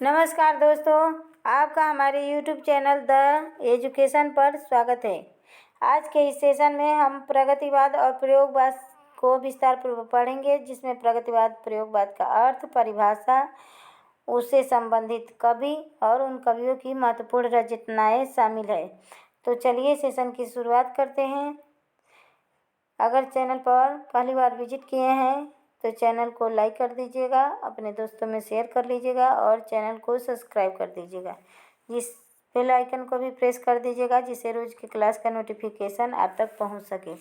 नमस्कार दोस्तों, आपका हमारे YouTube चैनल द एजुकेशन पर स्वागत है। आज के इस सेशन में हम प्रगतिवाद और प्रयोगवाद को विस्तार पूर्वक पढ़ेंगे, जिसमें प्रगतिवाद प्रयोगवाद का अर्थ, परिभाषा, उससे संबंधित कवि और उन कवियों की महत्वपूर्ण रचनाएं शामिल है। तो चलिए सेशन की शुरुआत करते हैं। अगर चैनल पर पहली बार विजिट किए हैं तो चैनल को लाइक कर दीजिएगा, अपने दोस्तों में शेयर कर लीजिएगा और चैनल को सब्सक्राइब कर दीजिएगा। जिस बेल आइकन को भी प्रेस कर दीजिएगा, जिससे रोज़ की क्लास का नोटिफिकेशन आप तक पहुंच सके।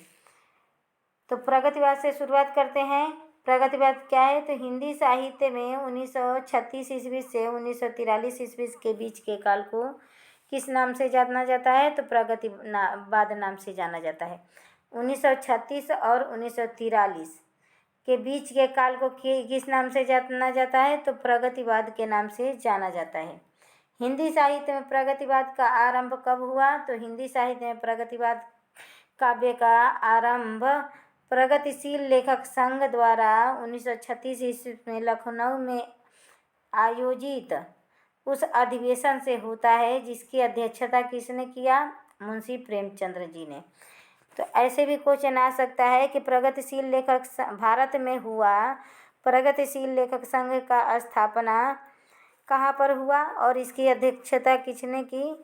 तो प्रगतिवाद से शुरुआत करते हैं। प्रगतिवाद क्या है? तो हिंदी साहित्य में 1936 ईस्वी से 1943 ईस्वी के बीच के काल को किस नाम से जाना जाता है? तो प्रगतिवाद नाम से जाना जाता है। 1936 और 1943 के बीच के काल को किस नाम से जाना जाता है? तो प्रगतिवाद के नाम से जाना जाता है। हिंदी साहित्य में प्रगतिवाद का आरंभ कब हुआ? तो हिंदी साहित्य में प्रगतिवाद काव्य का आरंभ प्रगतिशील लेखक संघ द्वारा 1936 ईस्वी में लखनऊ में आयोजित उस अधिवेशन से होता है, जिसकी अध्यक्षता किसने किया? मुंशी प्रेमचंद्र जी ने। तो ऐसे भी क्वेश्चन आ सकता है कि प्रगतिशील लेखक भारत में हुआ प्रगतिशील लेखक संघ का स्थापना कहाँ पर हुआ और इसकी अध्यक्षता किसने की?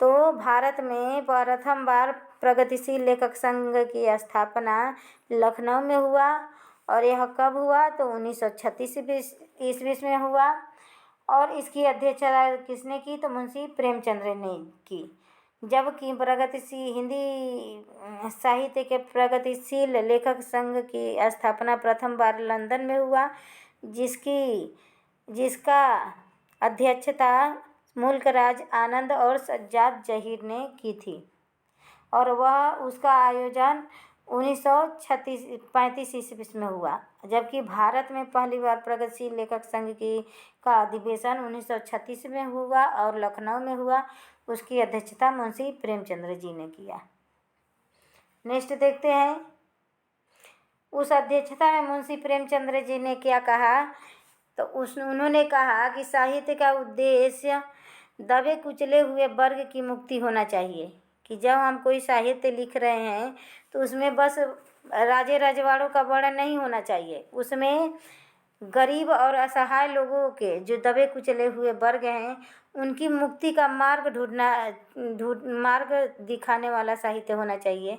तो भारत में प्रथम बार प्रगतिशील लेखक संघ की स्थापना लखनऊ में हुआ। और यह कब हुआ? तो 1936 ईस्वी में हुआ। और इसकी अध्यक्षता किसने की? तो मुंशी प्रेमचंद्र ने की। जबकि प्रगतिशील हिंदी साहित्य के प्रगतिशील लेखक संघ की स्थापना प्रथम बार लंदन में हुआ, जिसका अध्यक्षता मुल्कराज आनंद और सज्जाद जहीर ने की थी, और वह उसका आयोजन 1935 ईस्वी में हुआ। जबकि भारत में पहली बार प्रगतिशील लेखक संघ का अधिवेशन 1936 में हुआ और लखनऊ में हुआ। उसकी अध्यक्षता मुंशी प्रेमचंद्र जी ने किया। नेक्स्ट देखते हैं। उस अध्यक्षता में मुंशी प्रेमचंद्र जी ने क्या कहा? तो उन्होंने कहा कि साहित्य का उद्देश्य दबे कुचले हुए वर्ग की मुक्ति होना चाहिए। कि जब हम कोई साहित्य लिख रहे हैं तो उसमें बस राजे रजवाड़ों का वर्णन नहीं होना चाहिए, उसमें गरीब और असहाय लोगों के, जो दबे कुचले हुए वर्ग हैं, उनकी मुक्ति का मार्ग दिखाने वाला साहित्य होना चाहिए।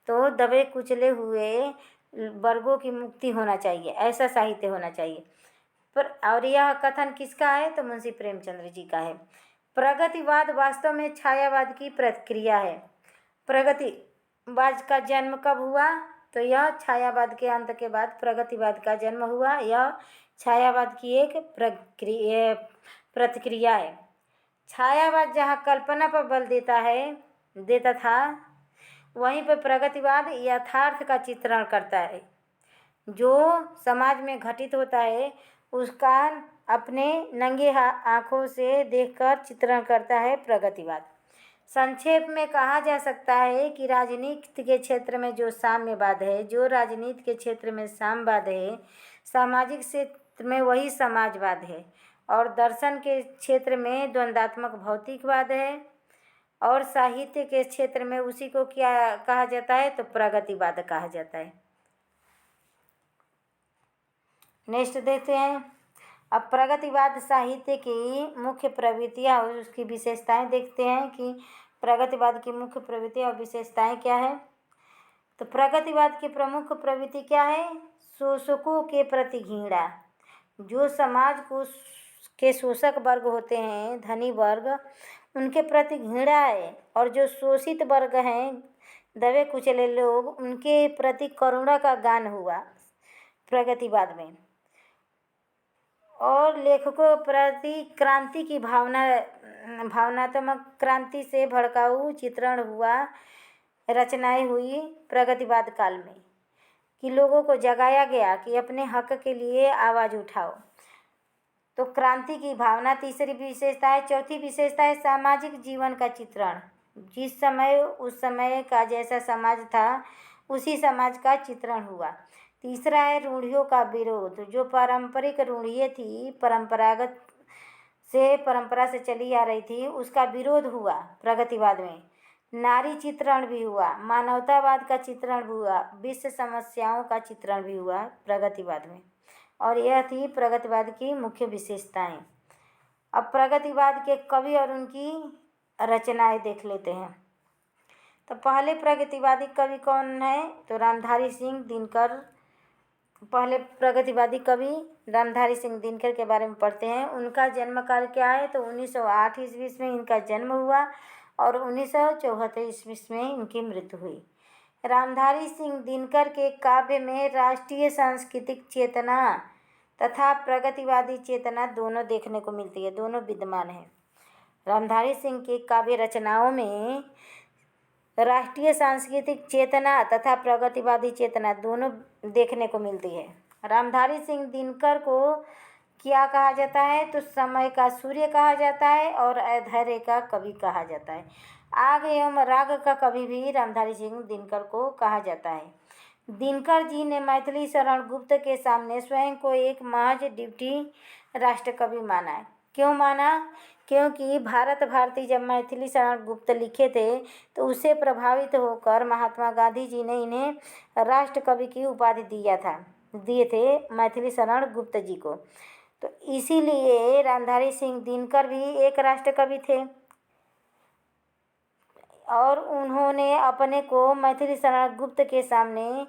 तो दबे कुचले हुए वर्गों की मुक्ति होना चाहिए, ऐसा साहित्य होना चाहिए। और यह कथन किसका है? तो मुंशी प्रेमचंद्र जी का है। प्रगतिवाद वास्तव में छायावाद की प्रक्रिया है। प्रगतिवाद का जन्म कब हुआ? तो यह छायावाद के अंत के बाद प्रगतिवाद का जन्म हुआ। यह छायावाद की एक प्रतिक्रिया है। छायावाद जहाँ कल्पना पर बल देता था, वहीं पर प्रगतिवाद यथार्थ का चित्रण करता है। जो समाज में घटित होता है उसका अपने नंगे आँखों से देखकर चित्रण करता है प्रगतिवाद। संक्षेप में कहा जा सकता है कि राजनीति के क्षेत्र में जो साम्यवाद है, जो राजनीति के क्षेत्र में साम्यवाद है, सामाजिक क्षेत्र में वही समाजवाद है, और दर्शन के क्षेत्र में द्वंद्वात्मक भौतिकवाद है, और साहित्य के क्षेत्र में उसी को क्या कहा जाता है? तो प्रगतिवाद कहा जाता है। नेक्स्ट देखते हैं। अब प्रगतिवाद साहित्य की मुख्य प्रवृत्तियाँ और उसकी विशेषताएं देखते हैं कि प्रगतिवाद की मुख्य प्रवृत्तियाँ और विशेषताएं क्या है। तो प्रगतिवाद की प्रमुख प्रवृत्ति क्या है? शोषकों के प्रति घृणा। जो समाज के शोषक वर्ग होते हैं, धनी वर्ग, उनके प्रति घृणा है, और जो शोषित वर्ग हैं, दबे कुचले लोग, उनके प्रति करुणा का गान हुआ प्रगतिवाद में। और लेखकों प्रति क्रांति की भावनात्मक क्रांति से भड़काऊ चित्रण हुआ, रचनाएं हुई प्रगतिवाद काल में, कि लोगों को जगाया गया कि अपने हक के लिए आवाज़ उठाओ। तो क्रांति की भावना तीसरी विशेषता है। चौथी विशेषता है सामाजिक जीवन का चित्रण। जिस समय उस समय का जैसा समाज था, उसी समाज का चित्रण हुआ। तीसरा है रूढ़ियों का विरोध। जो पारंपरिक रूढ़ियाँ थी, परंपरागत से परंपरा से चली आ रही थी उसका विरोध हुआ प्रगतिवाद में। नारी चित्रण भी हुआ, मानवतावाद का चित्रण भी हुआ, विश्व समस्याओं का चित्रण भी हुआ प्रगतिवाद में। और यह थी प्रगतिवाद की मुख्य विशेषताएं। अब प्रगतिवाद के कवि और उनकी रचनाएं देख लेते हैं। तो पहले प्रगतिवादी कवि कौन है? तो रामधारी सिंह दिनकर। पहले प्रगतिवादी कवि रामधारी सिंह दिनकर के बारे में पढ़ते हैं। उनका जन्म काल क्या है? तो 1908 ईस्वी में इनका जन्म हुआ और 1974 ईस्वी में इनकी मृत्यु हुई। रामधारी सिंह दिनकर के काव्य में राष्ट्रीय सांस्कृतिक चेतना तथा प्रगतिवादी चेतना दोनों देखने को मिलती है, दोनों विद्यमान है। रामधारी सिंह के काव्य रचनाओं में राष्ट्रीय सांस्कृतिक चेतना तथा प्रगतिवादी चेतना दोनों देखने को मिलती है। रामधारी सिंह दिनकर को क्या कहा जाता है? तो समय का सूर्य कहा जाता है और ऐधर्य का कवि कहा जाता है। आग एवं राग का कवि भी रामधारी सिंह दिनकर को कहा जाता है। दिनकर जी ने मैथिली शरण गुप्त के सामने स्वयं को एक महज डिप्टी राष्ट्रकवि माना है। क्यों माना? क्योंकि भारत भारती जब मैथिली शरण गुप्त लिखे थे तो उससे प्रभावित होकर महात्मा गांधी जी ने इन्हें राष्ट्रकवि की उपाधि दिए थे मैथिली शरण गुप्त जी को। तो इसीलिए रामधारी सिंह दिनकर भी एक राष्ट्रकवि थे और उन्होंने अपने को मैथिली शरण गुप्त के सामने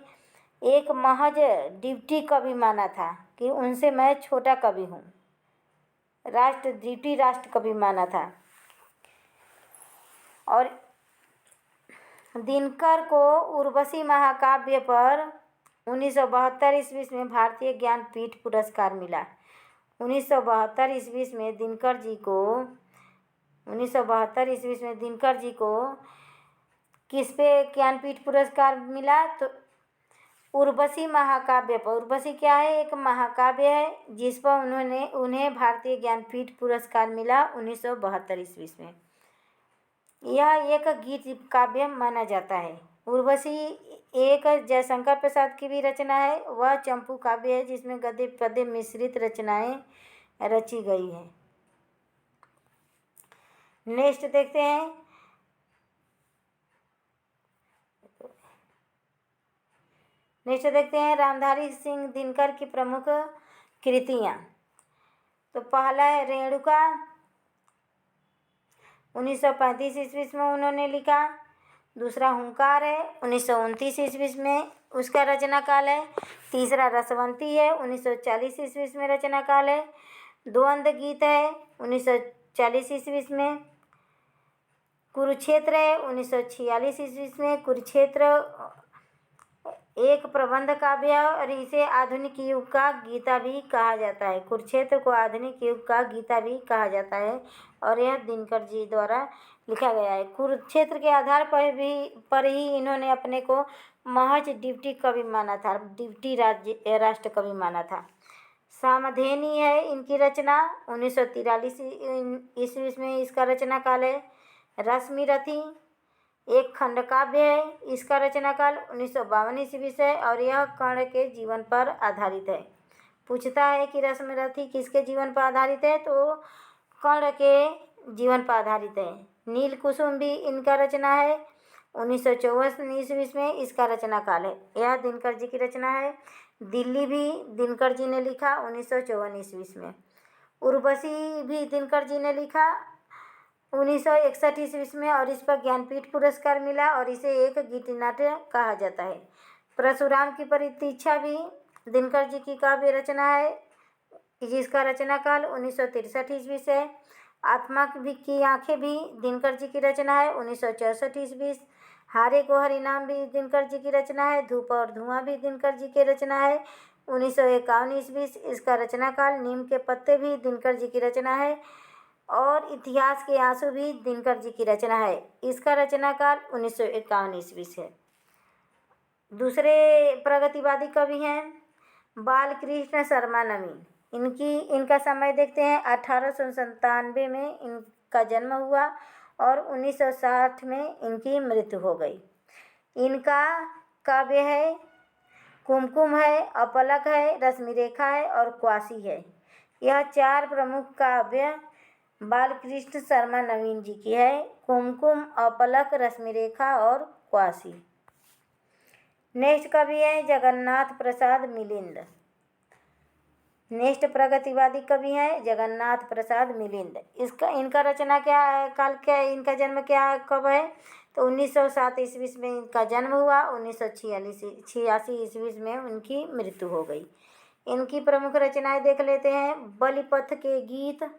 एक महज डिप्टी कवि माना था कि उनसे मैं छोटा कवि हूँ, डिप्टी राष्ट्र कवि माना था। और दिनकर को उर्वशी महाकाव्य पर 1972 ईस्वी में भारतीय ज्ञानपीठ पुरस्कार मिला। 1972 ईस्वी में दिनकर जी को किस पे ज्ञानपीठ पुरस्कार मिला? तो उर्वशी महाकाव्य पर। उर्वशी क्या है? एक महाकाव्य है जिस पर उन्हें भारतीय ज्ञानपीठ पुरस्कार मिला 1972 ईस्वी में। यह एक गीत काव्य माना जाता है। उर्वशी एक जयशंकर प्रसाद की भी रचना है। वह चंपू काव्य है जिसमें गद्य पद्य मिश्रित रचनाएं रची गई है। नेक्स्ट देखते हैं। रामधारी सिंह दिनकर की प्रमुख कृतियाँ। तो पहला है रेणुका, 1935 ईस्वी में उन्होंने लिखा। दूसरा हुंकार है, 1929 ईस्वी में उसका रचना काल है। तीसरा रसवंती है, 1940 ईस्वी में रचना काल है। द्वंद गीत है, 1940 ईस्वी में। कुरुक्षेत्र है, 1946 ईस्वी में। कुरुक्षेत्र एक प्रबंध काव्य है और इसे आधुनिक युग का गीता भी कहा जाता है। कुरुक्षेत्र को आधुनिक युग का गीता भी कहा जाता है और यह दिनकर जी द्वारा लिखा गया है। कुरुक्षेत्र के आधार पर ही इन्होंने अपने को महज डिप्टी कवि माना था, डिप्टी राष्ट्र कवि माना था। सामधेनी है इनकी रचना, 1943 ईस्वी में इसका रचना काल है। रश्मिरथी एक खंड काव्य है, इसका रचना काल 1952 ईस्वी से और यह कर्ण के जीवन पर आधारित है। पूछता है कि रश्मिरथी किसके जीवन पर आधारित है? तो कर्ण के जीवन पर आधारित है। नील कुसुम भी इनका रचना है, 1954 ईस्वी में इसका रचना काल है। यह दिनकर जी की रचना है। दिल्ली भी दिनकर जी ने लिखा 1954 ईस्वी में। उर्वशी भी दिनकर जी ने लिखा 1961 ईस्वी में और इस पर ज्ञानपीठ पुरस्कार मिला और इसे एक गीति नाट्य कहा जाता है। परशुराम की प्रतीक्षा भी दिनकर जी की काव्य रचना है जिसका रचना काल 1963 ईस्वी से है। आत्मा की आंखें भी दिनकर जी की रचना है, 1964 ईस्वी। हारे को हरिनाम भी दिनकर जी की रचना है। धूप और धुआं भी दिनकर जी की रचना है, 1951 ईस्वी इसका रचना काल। नीम के पत्ते भी दिनकर जी की रचना है और इतिहास के आंसू भी दिनकर जी की रचना है, इसका रचना काल 1951 ईस्वी से। दूसरे प्रगतिवादी कवि हैं बालकृष्ण शर्मा नवीन। इनका समय देखते हैं। 1897 में इनका जन्म हुआ और 1960 में इनकी मृत्यु हो गई। इनका काव्य है कुमकुम है, अपलक है, रश्मिरेखा है और क्वासी है। यह चार प्रमुख काव्य बालकृष्ण शर्मा नवीन जी की है। कुमकुम, अपलक, रश्मि रेखा और क्वासी। नेक्स्ट कवि है जगन्नाथ प्रसाद मिलिंद। नेक्स्ट प्रगतिवादी कवि हैं जगन्नाथ प्रसाद मिलिंद। इनका रचना क्या है, काल क्या, इनका जन्म क्या कब है, तो 1907 ईस्वी में इनका जन्म हुआ। 1986 ईस्वी में उनकी मृत्यु हो गई। इनकी प्रमुख रचनाएं देख लेते हैं। बलिपथ के गीत,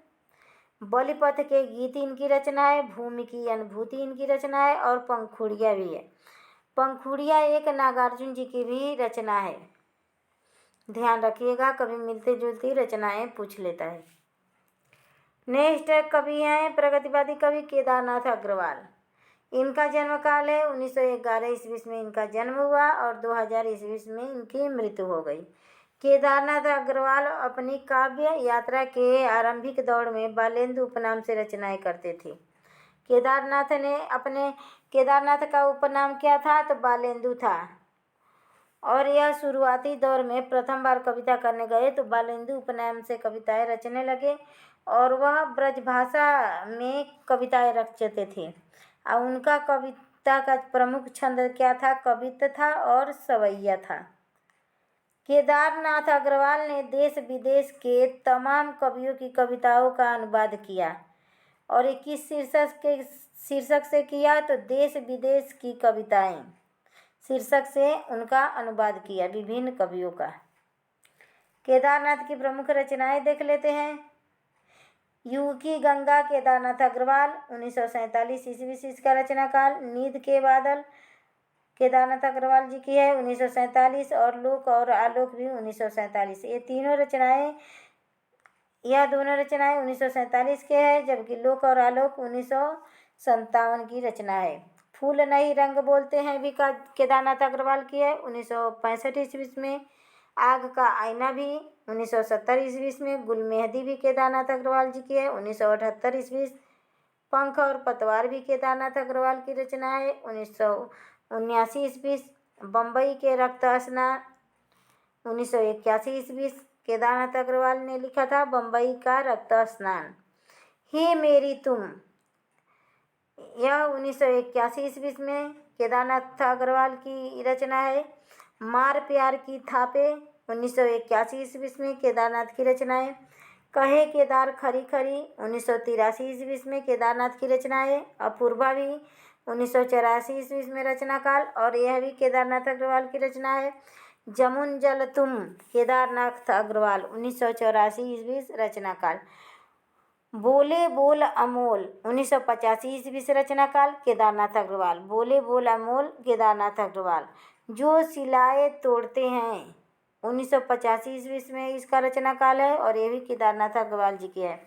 बलिपथ के गीत इनकी रचना है। भूमि की अनुभूति इनकी रचना है। और पंखुड़िया भी है। पंखुड़िया एक नागार्जुन जी की भी रचना है। ध्यान रखिएगा, कभी मिलती जुलती रचनाएं पूछ लेता है। नेक्स्ट कवि हैं प्रगतिवादी कवि केदारनाथ अग्रवाल। इनका जन्म काल है 1911 ईस्वी में इनका जन्म हुआ और 2000 ईस्वी में इनकी मृत्यु हो गई। केदारनाथ अग्रवाल अपनी काव्य यात्रा के आरंभिक दौर में बालेंदु उपनाम से रचनाएं करते थे। केदारनाथ का उपनाम क्या था, तो बालेंदु था। और यह शुरुआती दौर में प्रथम बार कविता करने गए तो बालेंदु उपनाम से कविताएं रचने लगे और वह ब्रजभाषा में कविताएं रचते थे। और उनका कविता का प्रमुख छंद क्या था, कवित्त था और सवैया था। केदारनाथ अग्रवाल ने देश विदेश के तमाम कवियों की कविताओं का अनुवाद किया और 21 शीर्षक से किया, तो देश विदेश की कविताएं शीर्षक से उनका अनुवाद किया विभिन्न कवियों का। केदारनाथ की प्रमुख रचनाएं देख लेते हैं। युग की गंगा केदारनाथ अग्रवाल 1947 ईस्वी से इसका रचना काल। नींद के बादल केदारनाथ अग्रवाल जी की है 1947 और लोक और आलोक भी 1947। यह दोनों रचनाएं 1947 के हैं, जबकि लोक और आलोक 1957 की रचना है। फूल नहीं रंग बोलते हैं भी केदारनाथ अग्रवाल की है 1965 ईस्वी में। आग का आईना भी 1970 ईस्वी में। गुल मेहंदी भी केदारनाथ अग्रवाल जी की है 1978 ईस्वी। पंख और पतवार भी केदारनाथ अग्रवाल की रचना है 1979 ईस्वी। बम्बई के रक्त स्नान 1981 ईस्वी केदारनाथ अग्रवाल ने लिखा था। बम्बई का रक्त स्नान। हे मेरी तुम, यह 1981 ईस्वी में केदारनाथ अग्रवाल की रचना है। मार प्यार की थापे 1981 ईस्वी में केदारनाथ की रचना है। कहे केदार खरी खरी 1983 ईस्वी में केदारनाथ की रचना है। अपूर्वा भी 1984 ईस्वी में रचना काल और यह भी केदारनाथ अग्रवाल की रचना है। जमुन जल तुम केदारनाथ अग्रवाल 1984 ईस्वी रचना काल। बोले बोल अमोल 1985 ईस्वी से रचना काल केदारनाथ अग्रवाल। बोले बोल अमोल केदारनाथ अग्रवाल। जो सिलाए तोड़ते हैं 1985 ईस्वी में इसका रचना काल है और ये भी केदारनाथ अग्रवाल जी की है।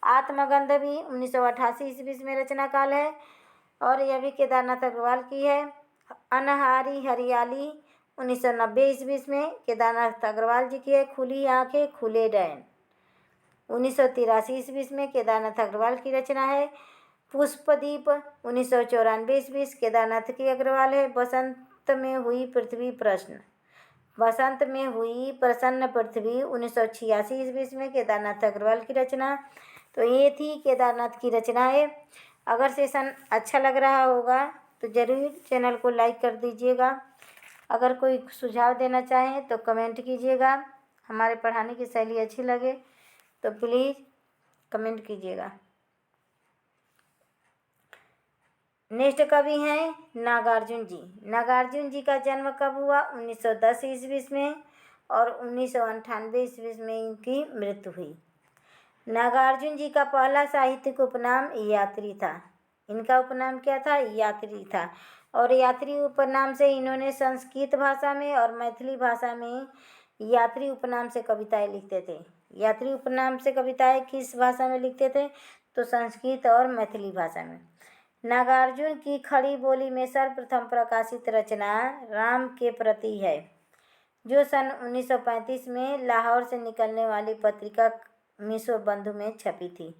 आत्मगंध भी 1988 ईस्वी में रचना काल है और यह भी केदारनाथ अग्रवाल की है। अनहारी हरियाली 1990 ईस्वी में केदारनाथ अग्रवाल जी की है। खुली आंखें खुले नैन 1983 ईस्वी में केदारनाथ अग्रवाल की रचना है। पुष्पदीप 1994 ईस्वी केदारनाथ की अग्रवाल है। बसंत में हुई पृथ्वी प्रश्न, बसंत में हुई प्रसन्न पृथ्वी 1986 ईस्वी में केदारनाथ अग्रवाल की रचना। तो ये थी केदारनाथ की रचनाएं। अगर सेशन अच्छा लग रहा होगा तो ज़रूर चैनल को लाइक कर दीजिएगा। अगर कोई सुझाव देना चाहें तो कमेंट कीजिएगा। हमारे पढ़ाने की शैली अच्छी लगे तो प्लीज़ कमेंट कीजिएगा। नेक्स्ट कवि हैं नागार्जुन जी। नागार्जुन जी का जन्म कब हुआ, 1910 ईस्वी में और 1998 ईस्वी में इनकी मृत्यु हुई। नागार्जुन जी का पहला साहित्यिक उपनाम यात्री था। इनका उपनाम क्या था, यात्री था। और यात्री उपनाम से इन्होंने संस्कृत भाषा में और मैथिली भाषा में यात्री उपनाम से कविताएं लिखते थे। यात्री उपनाम से कविताएं किस भाषा में लिखते थे, तो संस्कृत और मैथिली भाषा में। नागार्जुन की खड़ी बोली में सर्वप्रथम प्रकाशित रचना राम के प्रति है, जो सन 1935 में लाहौर से निकलने वाली पत्रिका मिसो बंधु में छपी थी।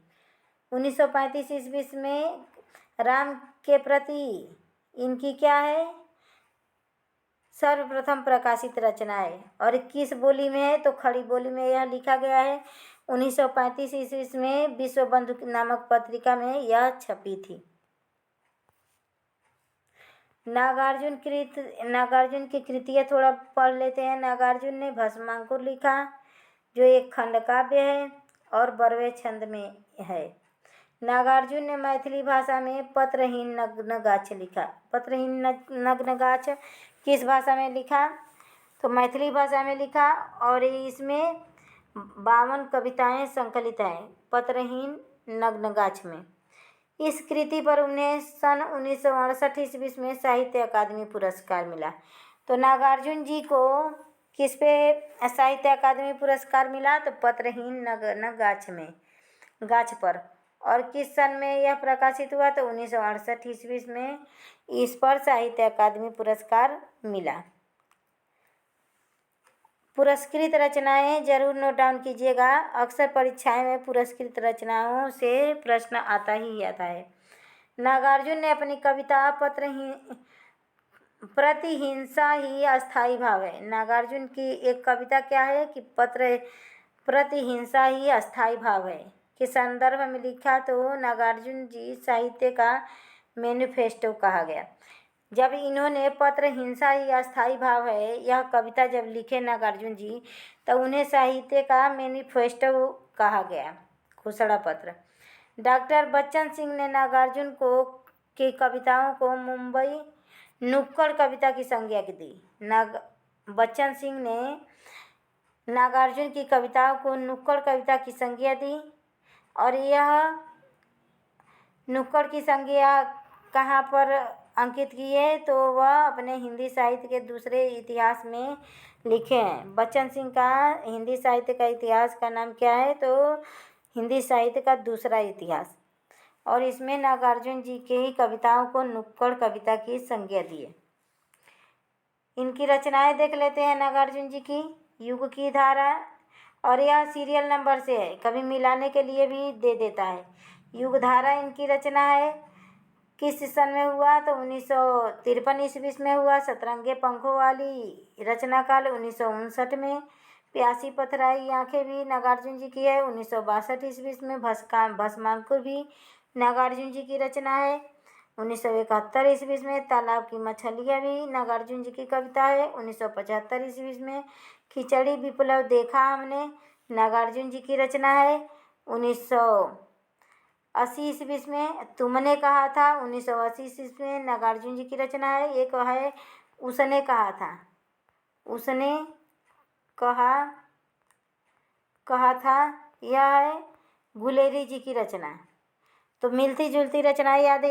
1935 ईस्वी में राम के प्रति इनकी क्या है, सर्वप्रथम प्रकाशित रचना है। और किस बोली में है, तो खड़ी बोली में यह लिखा गया है। 1935 ईस्वी में विश्व बंधु नामक पत्रिका में यह छपी थी। नागार्जुन की कृतियाँ थोड़ा पढ़ लेते हैं। नागार्जुन ने भस्मांकुर लिखा, जो एक खंड काव्य है और बरवे छंद में है। नागार्जुन ने मैथिली भाषा में पत्रहीन नग्नगाछ लिखा। पत्रहीन नग्नगाछ किस भाषा में लिखा? तो मैथिली भाषा में लिखा और इसमें 52 कविताएं संकलित हैं पत्रहीन नग्नगाछ में। इस कृति पर उन्हें सन 1968 ईस्वी में साहित्य अकादमी पुरस्कार मिला। तो नागार्जुन जी को किस पे साहित्य अकादमी पुरस्कार मिला? तो पत्रहीन गाछ पर। और किस सन में यह प्रकाशित हुआ? तो 1968 ईस्वी में इस पर साहित्य अकादमी पुरस्कार मिला। पुरस्कृत रचनाएं जरूर नोट डाउन कीजिएगा। अक्सर परीक्षाएं में पुरस्कृत रचनाओं से प्रश्न आता है। नागार्जुन ने अपनी कविता प्रतिहिंसा ही अस्थाई भाव है। नागार्जुन की एक कविता क्या है कि प्रतिहिंसा ही अस्थाई भाव है के संदर्भ में लिखा, तो नागार्जुन जी साहित्य का मैनिफेस्टो कहा गया। जब इन्होंने पत्रहिंसा ही अस्थाई भाव है यह कविता जब लिखे नागार्जुन जी, तो उन्हें साहित्य का मैनिफेस्टो कहा गया, घोषणा पत्र। डॉक्टर बच्चन सिंह ने नागार्जुन की कविताओं को मुंबई नुक्कड़ कविता की संज्ञा दी। बच्चन सिंह ने नागार्जुन की कविताओं को नुक्कड़ कविता की संज्ञा दी। और यह नुक्कड़ की संज्ञा कहाँ पर अंकित की है? तो वह अपने हिंदी साहित्य के दूसरे इतिहास में लिखे हैं। बच्चन सिंह का हिंदी साहित्य का इतिहास का नाम क्या है? तो हिंदी साहित्य का दूसरा इतिहास। और इसमें नागार्जुन जी के ही कविताओं को नुक्कड़ कविता की संज्ञा दी है। इनकी रचनाएं देख लेते हैं नागार्जुन जी की। युग की धारा, और यह सीरियल नंबर से है, कभी मिलाने के लिए भी दे देता है। युग धारा इनकी रचना है। किस सन में हुआ? तो 1953 ईस्वी में हुआ। सतरंगे पंखों वाली रचना काल 1959 में। प्यासी पथराई आंखें भी नागार्जुन जी की है 1962 ईस्वी में। भस्मांकुर भी नागार्जुन जी की रचना है 1971 ईस्वी में। तालाब की मछलियाँ भी नागार्जुन जी की कविता है 1975 ईस्वी में। खिचड़ी विप्लव देखा हमने नागार्जुन जी की रचना है 1980 ईस्वी में। तुमने कहा था 1980 ईस्वी में नागार्जुन जी की रचना है। एक है उसने कहा था, उसने कहा था, यह है गुलेरी जी की रचना। तो मिलती जुलती रचनाएं याद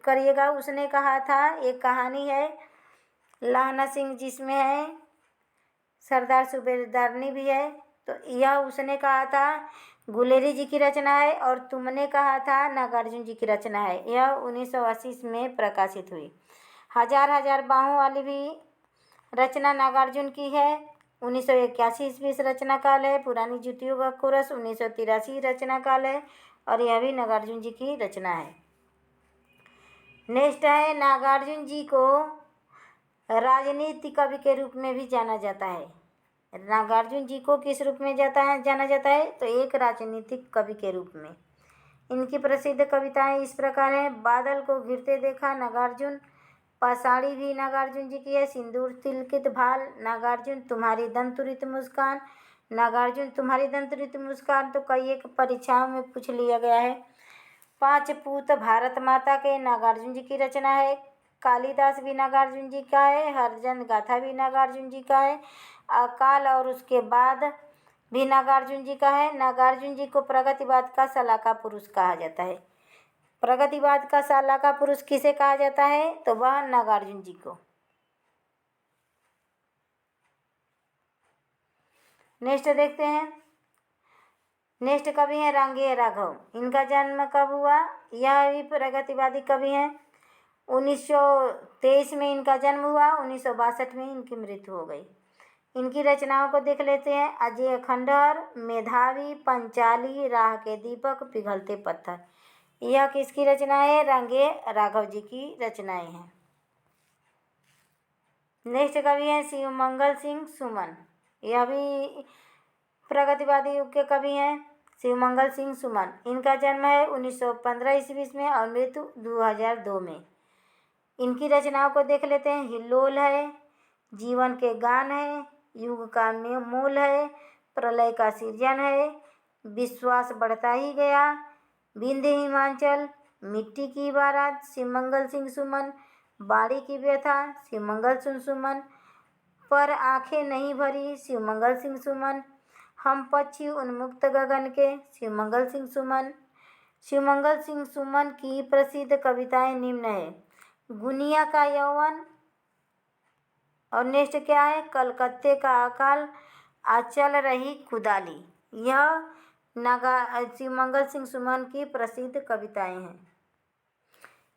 करिएगा। उसने कहा था एक कहानी है लाहना सिंह जिसमें है, सरदार सूबेदारनी भी है। तो यह उसने कहा था गुलेरी जी की रचना है। और तुमने कहा था नागार्जुन जी की रचना है। यह 1980 में प्रकाशित हुई। हजार हजार बाहों वाली भी रचना नागार्जुन की है 1981 ईस्वी रचना काल है। पुरानी जुतियों का कोरस 1983 रचना काल है। और यह भी नागार्जुन जी की रचना है। नेक्स्ट है, नागार्जुन जी को राजनीति कवि के रूप में भी जाना जाता है। नागार्जुन जी को किस रूप में जाना जाता है? तो एक राजनीतिक कवि के रूप में। इनकी प्रसिद्ध कविताएं इस प्रकार हैं। बादल को घिरते देखा नागार्जुन। पाषाणी भी नागार्जुन जी की है। सिंदूर तिलकित भाल नागार्जुन। तुम्हारी दंतुरित मुस्कान नागार्जुन। तुम्हारी दंतुरित मुस्कान तो कई एक परीक्षाओं में पूछ लिया गया है। पांच पूत भारत माता के नागार्जुन जी की रचना है। कालिदास भी नागार्जुन जी का है। हरचंद गाथा भी नागार्जुन जी का है। अकाल और उसके बाद भी नागार्जुन जी का है। नागार्जुन जी को प्रगतिवाद का सलाका पुरुष कहा जाता है। प्रगतिवाद का सलाका पुरुष किसे कहा जाता है? तो वह नागार्जुन जी को। नेक्स्ट देखते हैं। नेक्स्ट कवि हैं रांगेय राघव। इनका जन्म कब हुआ? यह भी प्रगतिवादी कवि हैं। 1923 में इनका जन्म हुआ। 1962 में इनकी मृत्यु हो गई। इनकी रचनाओं को देख लेते हैं। अजय खंडहर, मेधावी, पंचाली, राह के दीपक, पिघलते पत्थर। यह किसकी रचना है? रांगेय राघव जी की रचनाएं हैं। नेक्स्ट कवि हैं शिवमंगल सिंह सुमन। यह भी प्रगतिवादी युग के कवि हैं। शिवमंगल सिंह सुमन। इनका जन्म है 1915 ईस्वी में और मृत्यु 2002 में। इनकी रचनाओं को देख लेते हैं। हिल्लोल है, जीवन के गान है, युग का मूल है, प्रलय का सृजन है, विश्वास बढ़ता ही गया, विंध्य हिमाचल, मिट्टी की बारात, शिवमंगल सिंह सुमन, बाड़ी की व्यथा, शिवमंगल सिंह सुमन, पर आंखें नहीं भरी, शिवमंगल सिंह सुमन, हम पक्षी उन्मुक्त गगन के, शिवमंगल सिंह सुमन। शिवमंगल सिंह सुमन की प्रसिद्ध कविताएं निम्न है। गुनिया का यौवन, और नेक्स्ट क्या है, कलकत्ते का अकाल, आज चल रही खुदाली। यह शिवमंगल सिंह सुमन की प्रसिद्ध कविताएं हैं।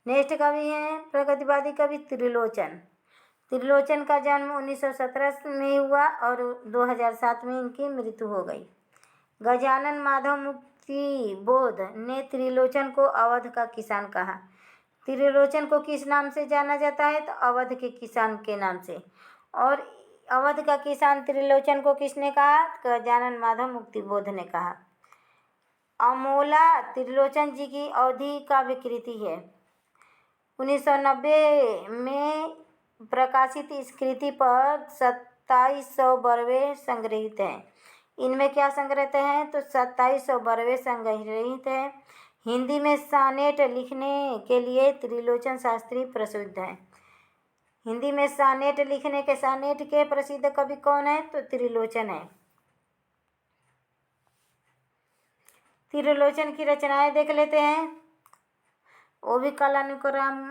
नेक्स्ट कवि हैं प्रगतिवादी कवि त्रिलोचन। त्रिलोचन का जन्म 1917 में हुआ और 2007 में इनकी मृत्यु हो गई। गजानन माधव मुक्ति बोध ने त्रिलोचन को अवध का किसान कहा। त्रिलोचन को किस नाम से जाना जाता है, तो अवध के किसान के नाम से। और अवध का किसान त्रिलोचन को किसने कहा, गजानन माधव मुक्ति बोध ने कहा। अमोला त्रिलोचन जी की अवधि का विकृति है। 1990 में प्रकाशित इस कृति पर 2700 बरवे संग्रहित हैं। इनमें क्या संग्रहित हैं, तो 2700 बरवे संग्रहित हैं। हिंदी में सानेट लिखने के लिए त्रिलोचन शास्त्री प्रसिद्ध हैं। हिंदी में सानेट लिखने के सानेट के प्रसिद्ध कवि कौन है, तो त्रिलोचन है। त्रिलोचन की रचनाएं देख लेते हैं, वो भी कालानुक्रम।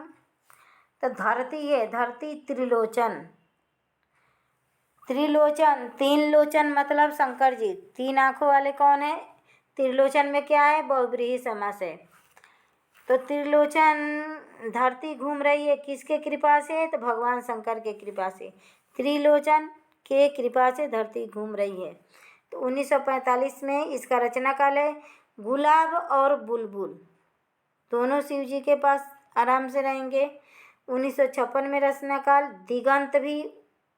तो धरती है, धरती त्रिलोचन। त्रिलोचन, तीन लोचन मतलब शंकर जी, तीन आंखों वाले कौन है, त्रिलोचन में क्या है, बहुब्रीहि समास है। तो त्रिलोचन धरती घूम रही है किसके कृपा से, तो भगवान शंकर के कृपा से। त्रिलोचन के कृपा से धरती घूम रही है। तो 1945 में इसका रचना काल है। गुलाब और बुलबुल दोनों शिव जी के पास आराम से रहेंगे। 1956 में रचना काल। दिगंत भी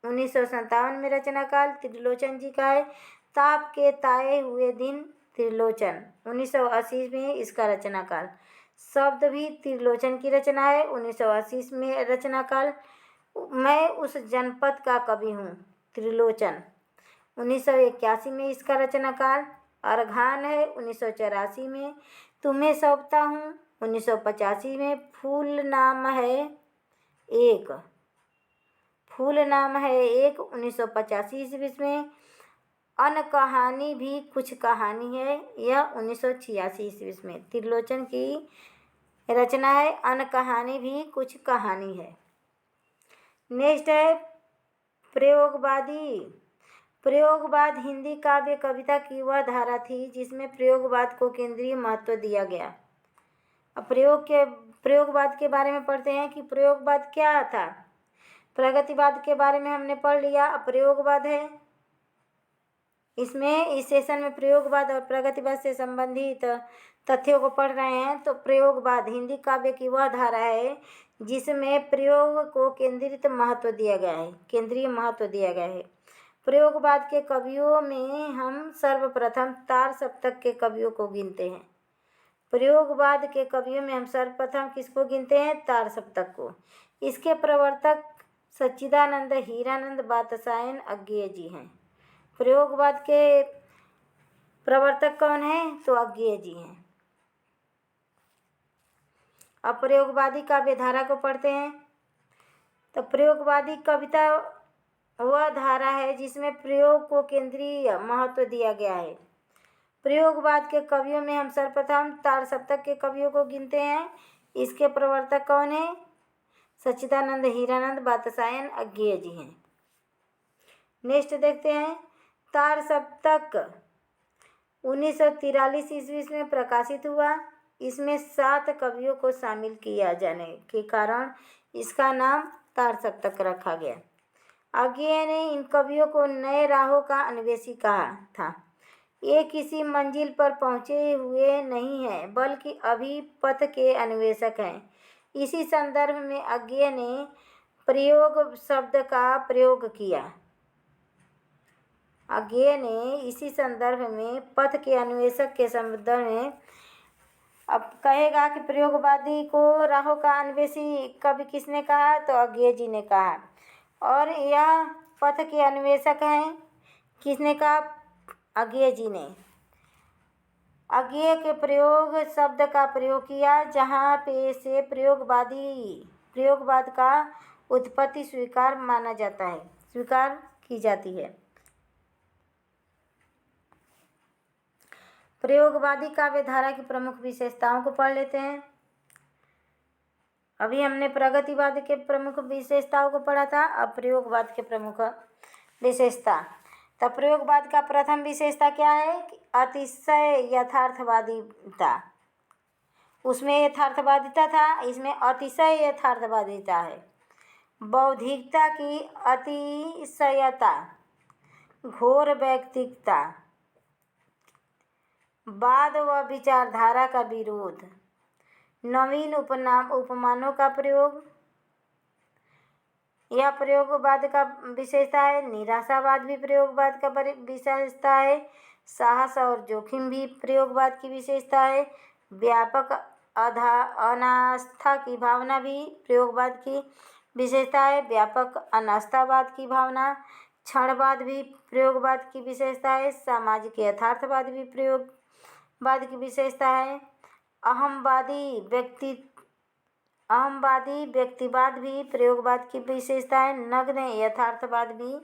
1957 में रचना काल त्रिलोचन जी का है। ताप के ताए हुए दिन त्रिलोचन 1980 में इसका रचना काल। शब्द भी त्रिलोचन की रचना है। 1980 में रचना काल। मैं उस जनपद का कवि हूँ त्रिलोचन 1981 में इसका रचना काल। अर्घान है 1984 में। तुम्हें सौंपता हूँ 1985 में। फूल नाम है एक, फूल नाम है एक 1985 ईस्वी में। अन कहानी भी कुछ कहानी है, यह 1986 ईस्वी में त्रिलोचन की रचना है। अन कहानी भी कुछ कहानी है। नेक्स्ट है प्रयोगवादी। प्रयोगवाद हिंदी काव्य कविता की वह धारा थी जिसमें प्रयोगवाद को केंद्रीय महत्व दिया गया। अब प्रयोगवाद के बारे में पढ़ते हैं कि प्रयोगवाद क्या था। प्रगतिवाद के बारे में हमने पढ़ लिया। अब प्रयोगवाद है, इसमें इस सेशन में प्रयोगवाद और प्रगतिवाद से संबंधित तथ्यों को पढ़ रहे हैं। तो प्रयोगवाद हिंदी काव्य की वह धारा है जिसमें प्रयोग को केंद्रीय महत्व दिया गया है। प्रयोगवाद के कवियों में हम सर्वप्रथम तार सप्तक के कवियों को गिनते हैं। प्रयोगवाद के कवियों में हम सर्वप्रथम किसको गिनते हैं, तार सप्तक को। इसके प्रवर्तक सच्चिदानंद हीरानंद बात्सायन अज्ञेय जी हैं। प्रयोगवाद के प्रवर्तक कौन हैं, तो अज्ञेय जी हैं। अब प्रयोगवादी काव्यधारा को पढ़ते हैं। तो प्रयोगवादी कविता वह धारा है जिसमें प्रयोग को केंद्रीय महत्व दिया गया है। प्रयोगवाद के कवियों में हम सर्वप्रथम तार सप्तक के कवियों को गिनते हैं। इसके प्रवर्तक कौन है, सच्चिदानंद हीरानंद बात्सायन अज्ञेय जी हैं। नेक्स्ट देखते हैं। तार सप्तक 1943 ईस्वी में प्रकाशित हुआ। इसमें 7 कवियों को शामिल किया जाने के कारण इसका नाम तार सप्तक रखा गया। अज्ञेय ने इन कवियों को नए राहों का अन्वेषी कहा था। ये किसी मंजिल पर पहुँचे हुए नहीं हैं, बल्कि अभी पथ के अन्वेषक हैं। इसी संदर्भ में अज्ञेय ने प्रयोग शब्द का प्रयोग किया। अज्ञेय ने इसी संदर्भ में पथ के अन्वेषक के संदर्भ में अब कहेगा कि प्रयोगवादी को राहों का अन्वेषी कवि किसने कहा, तो अज्ञेय जी ने कहा। और यह पथ के अन्वेषक हैं, किसने कहा, अज्ञेय जी ने। अज्ञेय के प्रयोग शब्द का प्रयोग किया जहाँ पे से प्रयोगवाद का उत्पत्ति स्वीकार माना जाता है, स्वीकार की जाती है। प्रयोगवादी काव्य धारा की प्रमुख विशेषताओं को पढ़ लेते हैं। अभी हमने प्रगतिवाद के प्रमुख विशेषताओं को पढ़ा था, अब प्रयोगवाद के प्रमुख विशेषता। तो प्रयोगवाद का प्रथम विशेषता क्या है कि अतिशय यथार्थवादिता। उसमें यथार्थवादिता था, इसमें अतिशय यथार्थवादिता है। बौद्धिकता की अतिशयता, घोर वैयक्तिकता, वाद व विचारधारा का विरोध, नवीन उपमानों का प्रयोग, यह प्रयोगवाद का विशेषता है। निराशावाद भी प्रयोगवाद का विशेषता है। साहस और जोखिम भी प्रयोगवाद की विशेषता है। व्यापक अनास्था की भावना भी प्रयोगवाद की विशेषता है। व्यापक अनास्थावाद की भावना, क्षणवाद भी प्रयोगवाद की विशेषता है। सामाजिक यथार्थवाद भी प्रयोगवाद की विशेषता है। अहमवादी व्यक्तिवाद भी प्रयोगवाद की विशेषता है। नग्न यथार्थवाद भी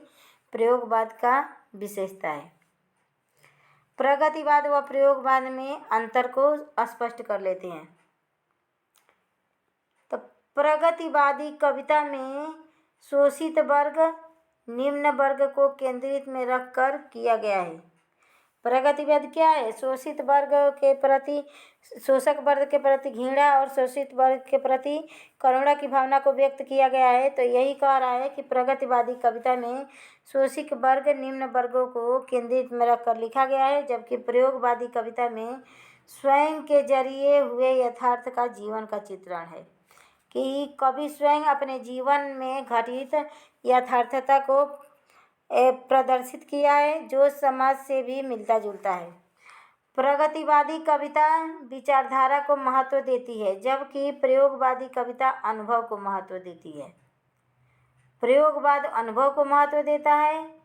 प्रयोगवाद का विशेषता है। प्रगतिवाद व प्रयोगवाद में अंतर को स्पष्ट कर लेते हैं। तो प्रगतिवादी कविता में शोषित वर्ग, निम्न वर्ग को केंद्रित में रखकर किया गया है। प्रगतिवाद क्या है? शोषित वर्ग के प्रति, शोषक वर्ग के प्रति घृणा और शोषित वर्ग के प्रति करुणा की भावना को व्यक्त किया गया है। तो यही कह रहा है कि प्रगतिवादी कविता में शोषित वर्ग, निम्न वर्गों को केंद्रित में रखकर लिखा गया है, जबकि प्रयोगवादी कविता में स्वयं के जरिए हुए यथार्थ का जीवन का चित्रण है, कि कवि स्वयं अपने जीवन में घटित यथार्थता को प्रदर्शित किया है, जो समाज से भी मिलता जुलता है। प्रगतिवादी कविता विचारधारा को महत्व देती है, जबकि प्रयोगवादी कविता अनुभव को महत्व देती है। प्रयोगवाद अनुभव को महत्व देता है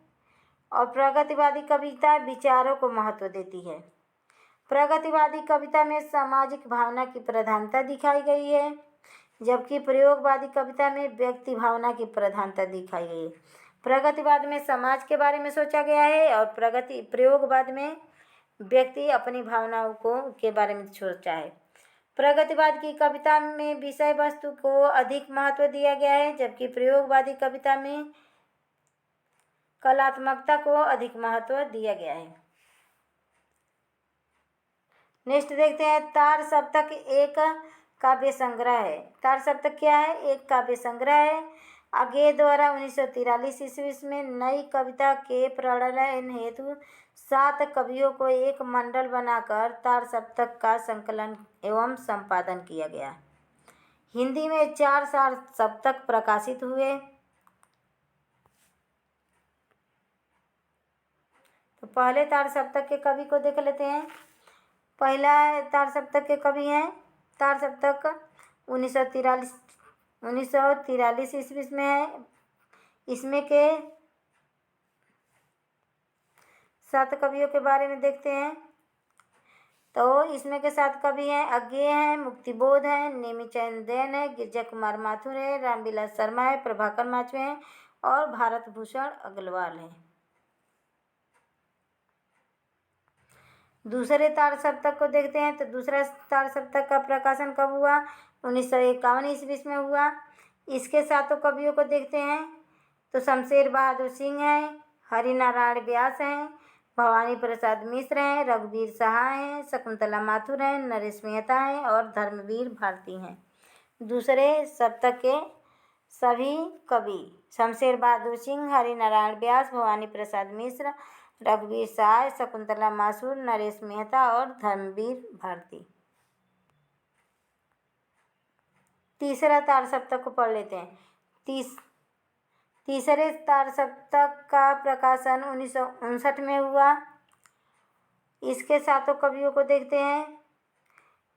और प्रगतिवादी कविता विचारों को महत्व देती है। प्रगतिवादी कविता में सामाजिक भावना की प्रधानता दिखाई गई है, जबकि प्रयोगवादी कविता में व्यक्ति भावना की प्रधानता दिखाई गई है। प्रगतिवाद में समाज के बारे में सोचा गया है और प्रयोगवाद में व्यक्ति अपनी भावनाओं के बारे में सोचा है। प्रगतिवाद की कविता में विषय वस्तु को अधिक महत्व दिया गया है, जबकि प्रयोगवादी कविता में कलात्मकता को अधिक महत्व दिया गया है। नेक्स्ट देखते हैं, तार सप्तक एक काव्य संग्रह है। तार सप्तक क्या है? एक काव्य संग्रह है। अज्ञेय द्वारा 1943 ईस्वी में नई कविता के प्रणयन हेतु 7 कवियों को एक मंडल बनाकर तार सप्तक का संकलन एवं संपादन किया गया। हिंदी में 4 तार सप्तक प्रकाशित हुए। तो पहले तार सप्तक के कवि को देख लेते हैं। पहला तार सप्तक के कवि हैं, तार सप्तक 1943 ईस्वी में है। इसमें के 7 कवियों के बारे में देखते हैं। तो इसमें के 7 कवि हैं, अज्ञेय हैं, मुक्तिबोध हैं, नेमिचंद देन है, गिरजा कुमार माथुर है, रामविलास शर्मा है, प्रभाकर माचवे हैं और भारत भूषण अग्रवाल हैं। दूसरे तार सप्तक को देखते हैं। तो दूसरा तार सप्तक का प्रकाशन कब हुआ? 1951 ईस्वी में हुआ। इसके 7 कवियों को देखते हैं। तो शमशेर बहादुर सिंह हैं, हरिनारायण व्यास हैं, भवानी प्रसाद मिश्र हैं, रघुवीर सहाय हैं, शकुंतला माथुर हैं, नरेश मेहता हैं और धर्मवीर भारती हैं। दूसरे सप्तक के सभी कवि शमशेर बहादुर सिंह, हरिनारायण व्यास, भवानी प्रसाद मिश्र, रघुवीर सहाय, शकुंतला माथुर, नरेश मेहता और धर्मवीर भारती। तीसरा तार सप्तक को पढ़ लेते हैं। तीसरे तार सप्तक का प्रकाशन 1959 में हुआ। इसके सातों कवियों को देखते हैं।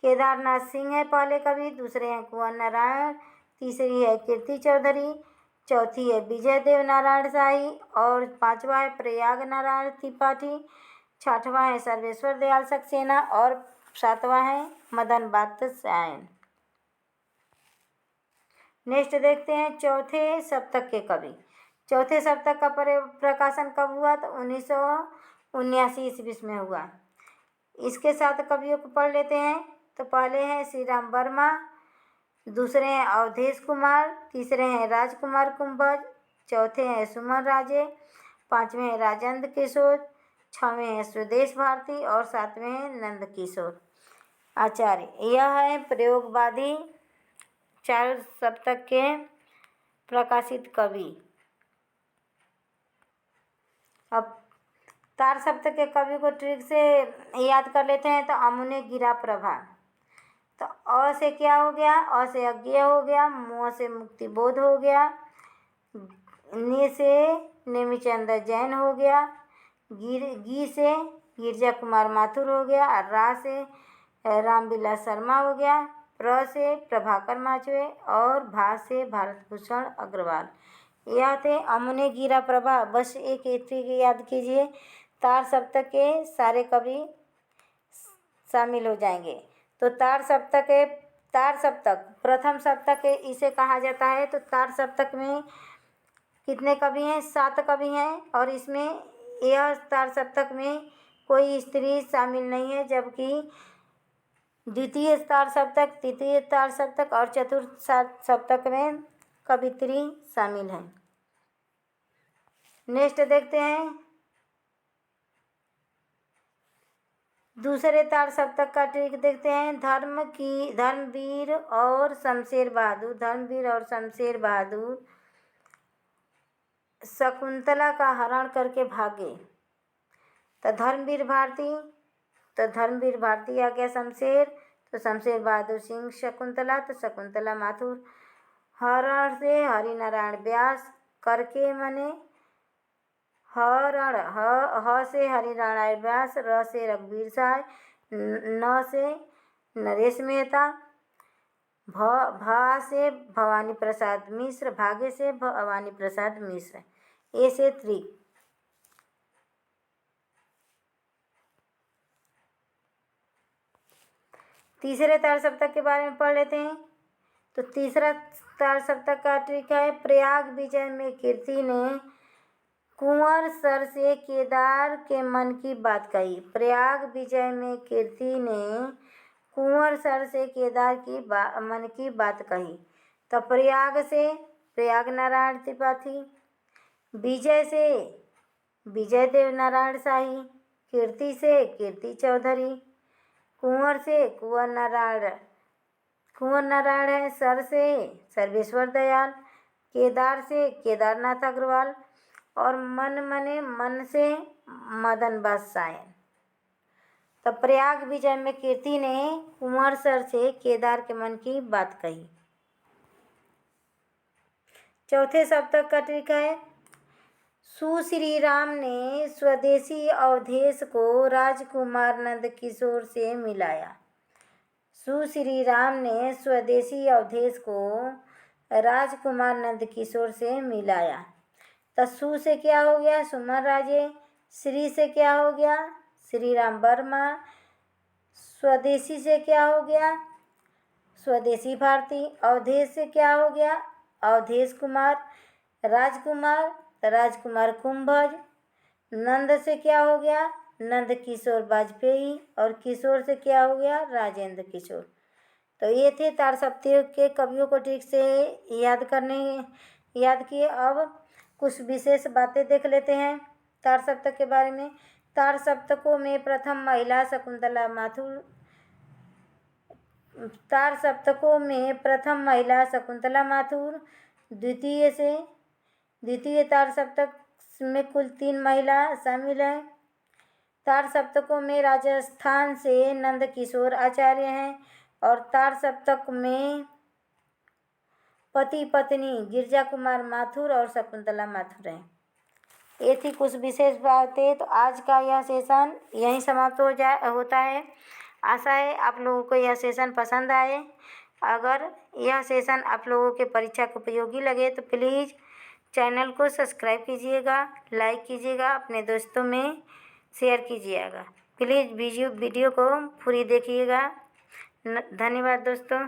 केदारनाथ सिंह है पहले कवि, दूसरे हैं कुंवर नारायण, तीसरी है कीर्ति चौधरी, चौथी है विजय देव नारायण शाही और पांचवा है प्रयाग नारायण त्रिपाठी, छठवां है सर्वेश्वर दयाल सक्सेना और सातवां है मदन वात्स्यायन। नेक्स्ट देखते हैं चौथे सप्तक के कवि। चौथे सप्तक का प्रकाशन कब हुआ? तो 1979 ईस्वी में हुआ। इसके 7 कवियों को पढ़ लेते हैं। तो पहले हैं श्री राम वर्मा, दूसरे हैं अवधेश कुमार, तीसरे हैं राजकुमार कुंभज, चौथे हैं सुमन राजे, पांचवें हैं राजेंद्र किशोर, छवें हैं स्वदेश भारती और सातवें हैं नंद किशोर आचार्य। यह है प्रयोगवादी 4 सप्तक के प्रकाशित कवि। अब तार सप्तक के कवि को ट्रिक से याद कर लेते हैं। तो अमुने गिरा प्रभा, तो अ से क्या हो गया? अ से अज्ञेय हो गया, मुँह से मुक्ति बोध हो गया, ने से नेमिचंद जैन हो गया, गी से गिरजा कुमार माथुर हो गया, रा से रामविलास शर्मा हो गया, प्र से प्रभाकर माचवे और भा से भारत भूषण अग्रवाल। यह थे अमुने गिरा प्रभा। बस एक ट्रिक याद कीजिए, तार सप्तक के सारे कवि शामिल हो जाएंगे। तो तार सप्तक प्रथम सप्तक इसे कहा जाता है। तो तार सप्तक में कितने कवि हैं? 7 कवि हैं और इसमें यह तार सप्तक में कोई स्त्री शामिल नहीं है, जबकि द्वितीय तार सप्तक, तृतीय तार सप्तक और चतुर्थ सप्तक में कवित्री शामिल हैं। नेक्स्ट देखते हैं दूसरे तार सप्तक का ट्रिक देखते हैं। धर्मवीर और शमशेर बहादुर शकुंतला का हरण करके भागे। तो धर्मवीर भारती आ गया शमशेर, तो शमशेर बहादुर सिंह शकुंतला, तो शकुंतला माथुर। हरण से हरिनारायण व्यास करके मने हरण, ह से हरिनारायण व्यास, र से रघुवीर साय, न से नरेश मेहता, भा से भवानी प्रसाद मिश्र, भागे से भवानी प्रसाद मिश्र। ए से त्रिक। तीसरे तार सप्तक के बारे में पढ़ लेते हैं। तो तीसरा तार सप्तक का ट्रिक है। प्रयाग विजय में कीर्ति ने कुंवर सर से केदार के मन की बात कही। प्रयाग विजय में कीर्ति ने कुंवर सर से केदार की मन की बात कही। तो प्रयाग से प्रयाग नारायण त्रिपाठी, विजय से विजय देव नारायण शाही, कीर्ति से कीर्ति चौधरी, कुंवर से कुंवर नारायण है, सर से सर्वेश्वर दयाल, केदार से केदारनाथ अग्रवाल और मन से मदन वात्स्यायन। तो प्रयाग विजय में कीर्ति ने कुंवर सर से केदार के मन की बात कही। चौथे सप्तक का ट्रिक है। सुश्री राम ने स्वदेशी अवधेश को राजकुमार नंद किशोर से मिलाया। सुश्री राम ने स्वदेशी अवधेश को राजकुमार नंद किशोर से मिलाया। तो सु से क्या हो गया? सुमन राजे, श्री से क्या हो गया? श्री राम वर्मा, स्वदेशी से क्या हो गया? स्वदेशी भारती, अवधेश से क्या हो गया? अवधेश कुमार, राजकुमार कुंभज, नंद से क्या हो गया? नंद किशोर वाजपेयी और किशोर से क्या हो गया? राजेंद्र किशोर। तो ये थे तार सप्तक के कवियों को ठीक से याद किए। अब कुछ विशेष बातें देख लेते हैं तार सप्तक के बारे में। तार सप्तकों में प्रथम महिला शकुंतला माथुर, द्वितीय तार सप्तक में कुल 3 महिला शामिल हैं। तार सप्तकों में राजस्थान से नंद किशोर आचार्य हैं और तार सप्तक में पति पत्नी गिरजा कुमार माथुर और शकुंतला माथुर हैं। ये थी कुछ विशेष बातें। तो आज का यह सेशन यहीं समाप्त होता है। आशा है आप लोगों को यह सेशन पसंद आए। अगर यह सेशन आप लोगों के परीक्षा को उपयोगी लगे तो प्लीज़ चैनल को सब्सक्राइब कीजिएगा, लाइक कीजिएगा, अपने दोस्तों में शेयर कीजिएगा। प्लीज़ वीडियो को पूरी देखिएगा। धन्यवाद दोस्तों।